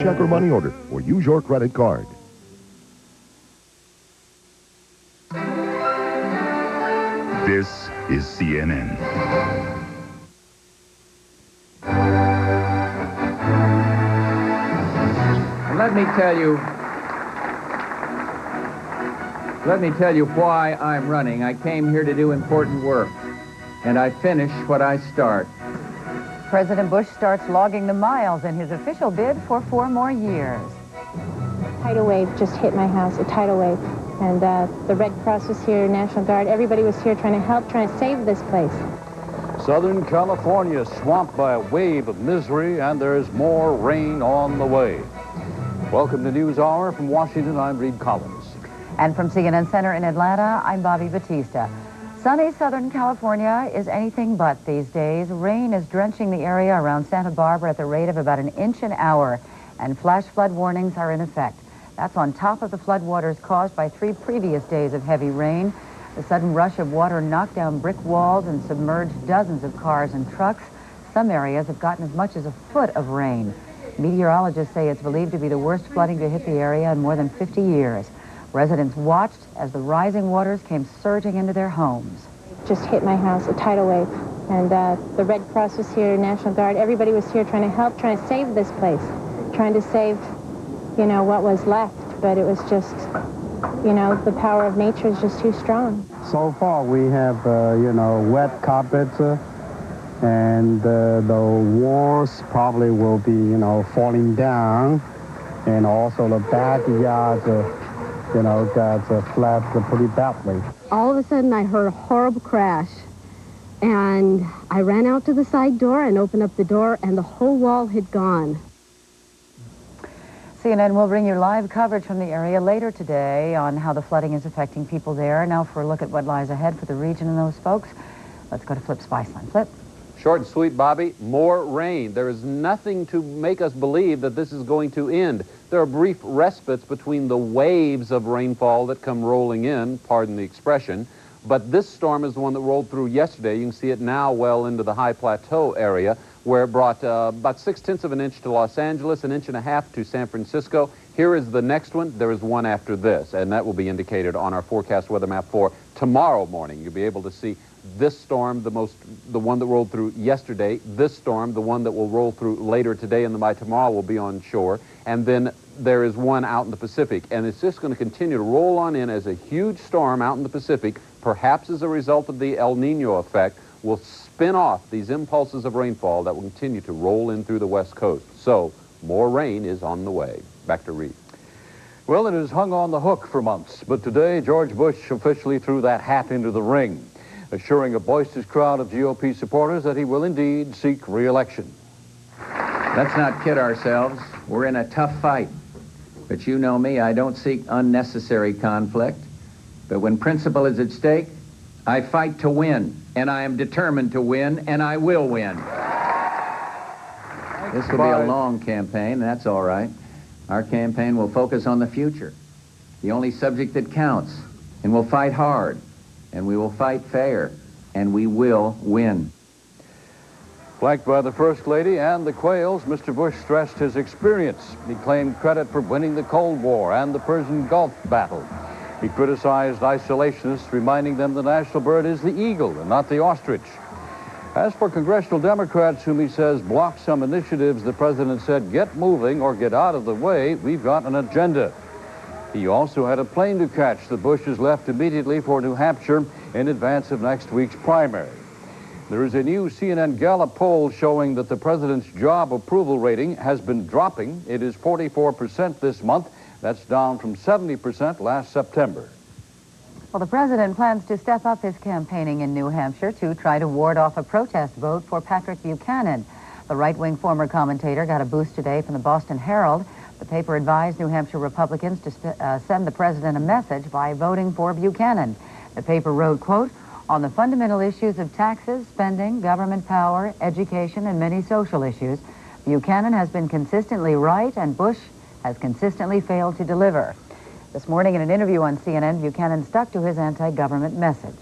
check or money order, or use your credit card. This is CNN. Let me tell you why I'm running. I came here to do important work, and I finish what I start. President Bush starts logging the miles in his official bid for 4 more years. Tidal wave just hit my house, a tidal wave. And the Red Cross was here, National Guard, everybody was here trying to help, trying to save this place. Southern California swamped by a wave of misery, and there's more rain on the way. Welcome to NewsHour. From Washington, I'm Reid Collins. And from CNN Center in Atlanta, I'm Bobbie Battista. Sunny Southern California is anything but these days. Rain is drenching the area around Santa Barbara at the rate of about an inch an hour, and flash flood warnings are in effect. That's on top of the floodwaters caused by 3 previous days of heavy rain. The sudden rush of water knocked down brick walls and submerged dozens of cars and trucks. Some areas have gotten as much as a foot of rain. Meteorologists say it's believed to be the worst flooding to hit the area in more than 50 years. Residents watched as the rising waters came surging into their homes. Just hit my house, a tidal wave. And the Red Cross was here, National Guard, everybody was here trying to help, trying to save this place. Trying to save, you know, what was left. But it was just, you know, the power of nature is just too strong. So far we have, wet carpets, and the walls probably will be, falling down. And also the backyards, got flapped pretty badly. All of a sudden, I heard a horrible crash, and I ran out to the side door and opened up the door, and the whole wall had gone. CNN will bring you live coverage from the area later today on how the flooding is affecting people there. Now for a look at what lies ahead for the region and those folks, let's go to Flip Spiceland. Flip. Short and sweet, Bobbie. More rain. There is nothing to make us believe that this is going to end. There are brief respites between the waves of rainfall that come rolling in, pardon the expression, but this storm is the one that rolled through yesterday. You can see it now well into the high plateau area, where it brought about 0.6 of an inch to Los Angeles, 1.5 inches to San Francisco. Here is the next one. There is one after this, and that will be indicated on our forecast weather map for tomorrow morning. You'll be able to see this storm, the one that rolled through yesterday, this storm, the one that will roll through later today, and then by tomorrow will be on shore. And then there is one out in the Pacific, and it's just going to continue to roll on in as a huge storm out in the Pacific, perhaps as a result of the El Nino effect, will spin off these impulses of rainfall that will continue to roll in through the West Coast. So more rain is on the way. Back to Reid. Well, it has hung on the hook for months, but today George Bush officially threw that hat into the ring, assuring a boisterous crowd of GOP supporters that he will indeed seek re-election. Let's not kid ourselves. We're in a tough fight. But you know me, I don't seek unnecessary conflict. But when principle is at stake, I fight to win, and I am determined to win, and I will win. This will be a long campaign, and that's all right. Our campaign will focus on the future, the only subject that counts, and we'll fight hard, and we will fight fair, and we will win. Flanked by the First Lady and the Quails, Mr. Bush stressed his experience. He claimed credit for winning the Cold War and the Persian Gulf battle. He criticized isolationists, reminding them the national bird is the eagle and not the ostrich. As for congressional Democrats whom he says blocked some initiatives, the president said, get moving or get out of the way, we've got an agenda. He also had a plane to catch. The Bushes left immediately for New Hampshire in advance of next week's primary. There is a new CNN Gallup poll showing that the president's job approval rating has been dropping. It is 44% this month. That's down from 70% last September. Well, the president plans to step up his campaigning in New Hampshire to try to ward off a protest vote for Patrick Buchanan. The right-wing former commentator got a boost today from the Boston Herald. The paper advised New Hampshire Republicans to send the president a message by voting for Buchanan. The paper wrote, quote, on the fundamental issues of taxes, spending, government power, education, and many social issues, Buchanan has been consistently right and Bush has consistently failed to deliver. This morning in an interview on CNN, Buchanan stuck to his anti-government message.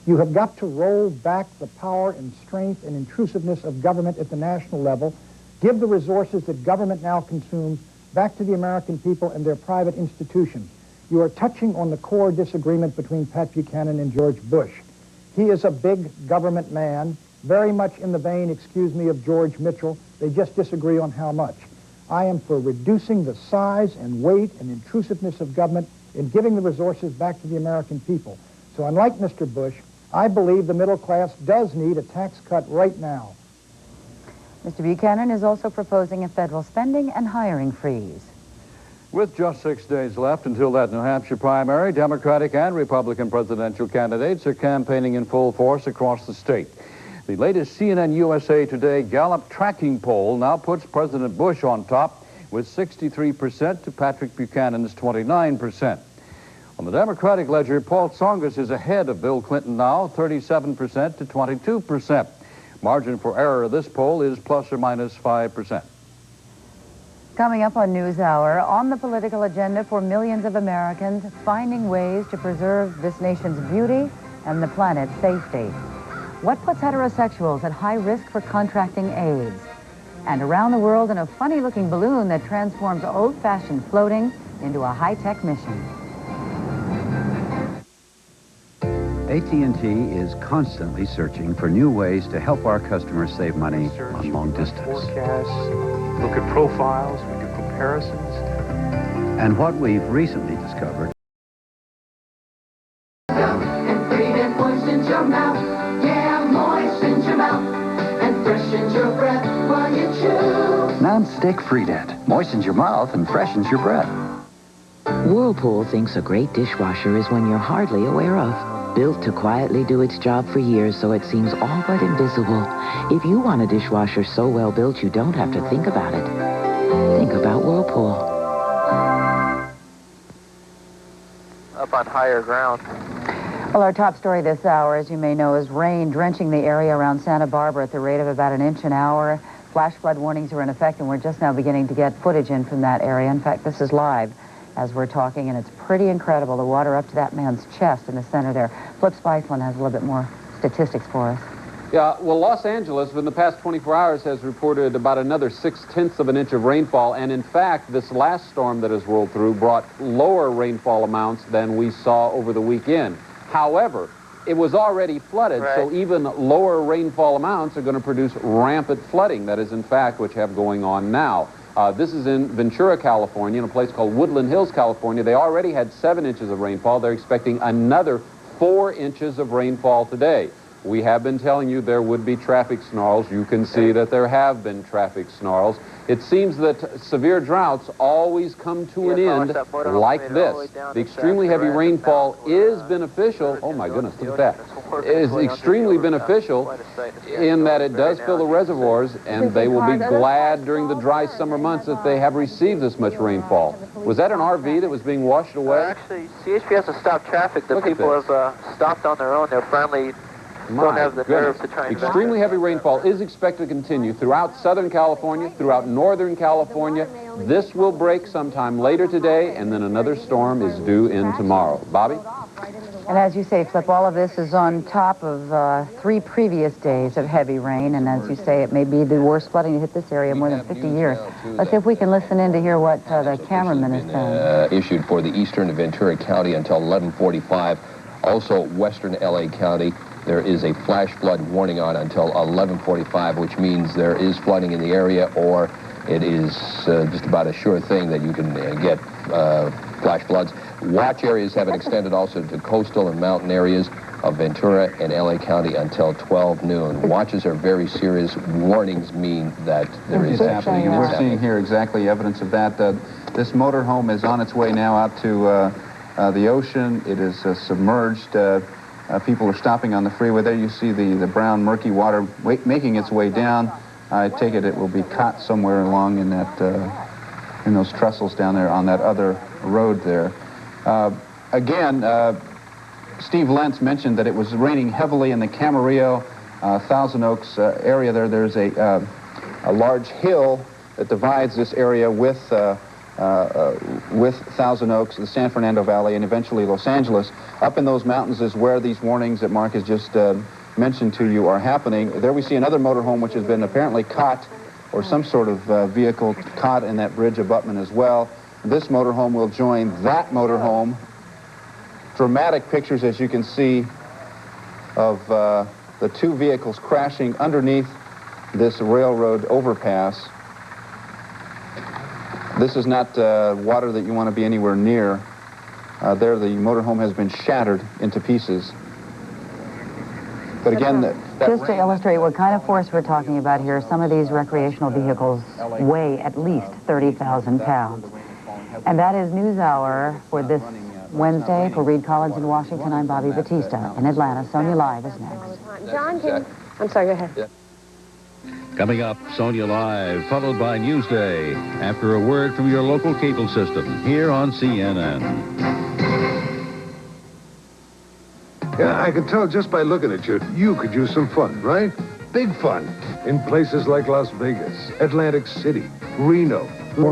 You have got to roll back the power and strength and intrusiveness of government at the national level Give the resources that government now consumes back to the American people and their private institutions. You are touching on the core disagreement between Pat Buchanan and George Bush. He is a big government man, very much in the vein, excuse me, of George Mitchell. They just disagree on how much. I am for reducing the size and weight and intrusiveness of government and giving the resources back to the American people. So unlike Mr. Bush, I believe the middle class does need a tax cut right now. Mr. Buchanan is also proposing a federal spending and hiring freeze. With just 6 days left until that New Hampshire primary, Democratic and Republican presidential candidates are campaigning in full force across the state. The latest CNN USA Today Gallup tracking poll now puts President Bush on top with 63% to Patrick Buchanan's 29%. On the Democratic ledger, Paul Tsongas is ahead of Bill Clinton now, 37% to 22%. Margin for error of this poll is plus or minus 5%. Coming up on NewsHour, on the political agenda for millions of Americans, finding ways to preserve this nation's beauty and the planet's safety. What puts heterosexuals at high risk for contracting AIDS? And around the world in a funny-looking balloon that transforms old-fashioned floating into a high-tech mission. AT&T is constantly searching for new ways to help our customers save money on long distance. Forecasts, look at profiles, we do comparisons. And what we've recently discovered and freedom moistens your mouth. Yeah, moistens your mouth and freshens your breath while you chew. Non-stick Freedent moistens your mouth and freshens your breath. Whirlpool thinks a great dishwasher is one you're hardly aware of. Built to quietly do its job for years so it seems all but invisible. If you want a dishwasher so well built you don't have to think about it, think about Whirlpool. Up on higher ground. Well, our top story this hour, as you may know, is rain drenching the area around Santa Barbara at the rate of about 1 inch an hour. Flash flood warnings are in effect, and we're just now beginning to get footage in from that area. In fact, this is live as we're talking, and it's pretty incredible. The water up to that man's chest in the center there. Flip Spiceland has a little bit more statistics for us. Yeah, well, Los Angeles, in the past 24 hours, has reported about another 0.6 of an inch of rainfall, and in fact, this last storm that has rolled through brought lower rainfall amounts than we saw over the weekend. However, it was already flooded, so even lower rainfall amounts are going to produce rampant flooding. That is, in fact, what you have going on now. This is in Ventura, California, in a place called Woodland Hills, California. They already had 7 inches of rainfall. They're expecting another 4 inches of rainfall today. We have been telling you there would be traffic snarls. You can see that there have been traffic snarls. It seems that severe droughts always come to an end like this. The extremely heavy rainfall is beneficial. Oh my goodness, look at that. It is extremely beneficial in that it does fill the reservoirs, and they will be glad during the dry summer months that they have received this much rainfall. Was that an RV that was being washed away? Actually, CHP has to stop traffic. The people have stopped on their own. They're finally don't have the nerve to try and extremely heavy rainfall is expected to continue throughout Southern California, throughout Northern California. This will break sometime later today, and then another storm is due in tomorrow. Bobbie? And as you say, Flip, all of this is on top of 3 previous days of heavy rain, and as you say, it may be the worst flooding to hit this area in more than 50 years. Let's see if we can listen in to hear what the cameraman is saying. Issued for the eastern Ventura County until 11:45. Also, western LA County, there is a flash flood warning on until 11:45, which means there is flooding in the area, or it is just about a sure thing that you can get flash floods. Watch areas have been extended also to coastal and mountain areas of Ventura and LA County until 12 noon. Watches are very serious. Warnings mean that there is happening. And we're seeing here exactly evidence of that. This motorhome is on its way now out to the ocean. It is submerged. People are stopping on the freeway. There you see the brown, murky water making its way down. I take it will be caught somewhere along in that in those trestles down there on that other road there. Again, Steve Lentz mentioned that it was raining heavily in the Camarillo, Thousand Oaks area there. There's a large hill that divides this area with Thousand Oaks, the San Fernando Valley, and eventually Los Angeles. Up in those mountains is where these warnings that Mark has just mentioned to you are happening. There we see another motorhome which has been apparently caught or some sort of vehicle caught in that bridge abutment as well. This motorhome will join that motorhome. Dramatic pictures, as you can see, of the two vehicles crashing underneath this railroad overpass. This is not water that you want to be anywhere near. There, the motorhome has been shattered into pieces. But again, just to illustrate what kind of force we're talking about here, some of these recreational vehicles weigh at least 30,000 pounds. And that is NewsHour for this Wednesday. For Reid Collins in Washington, I'm Bobbie Battista. In Atlanta, Sonia Live is next. John, I'm sorry, go ahead. Coming up, Sonia Live, followed by Newsday, after a word from your local cable system, here on CNN. Yeah, I can tell just by looking at you, you could use some fun, right? Big fun. In places like Las Vegas, Atlantic City, Reno,